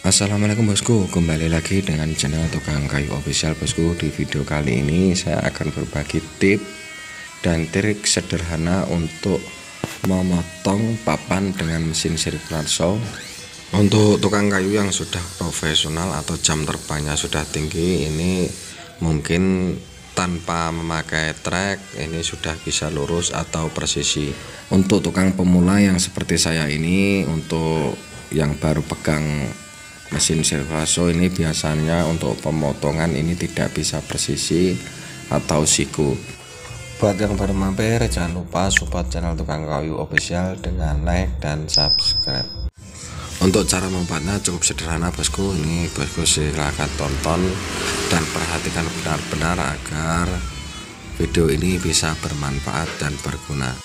Assalamualaikum bosku, kembali lagi dengan channel Tukang Kayu Official bosku. Di video kali ini saya akan berbagi tip dan trik sederhana untuk memotong papan dengan mesin circular saw. Untuk tukang kayu yang sudah profesional atau jam terbangnya sudah tinggi, ini mungkin tanpa memakai trek ini sudah bisa lurus atau presisi. Untuk tukang pemula yang seperti saya ini, untuk yang baru pegang mesin circular saw ini, biasanya untuk pemotongan ini tidak bisa presisi atau siku. Buat yang baru mampir, jangan lupa support channel Tukang Kayu Official dengan like dan subscribe. Untuk cara membuatnya cukup sederhana bosku. Ini bosku silahkan tonton dan perhatikan benar-benar agar video ini bisa bermanfaat dan berguna.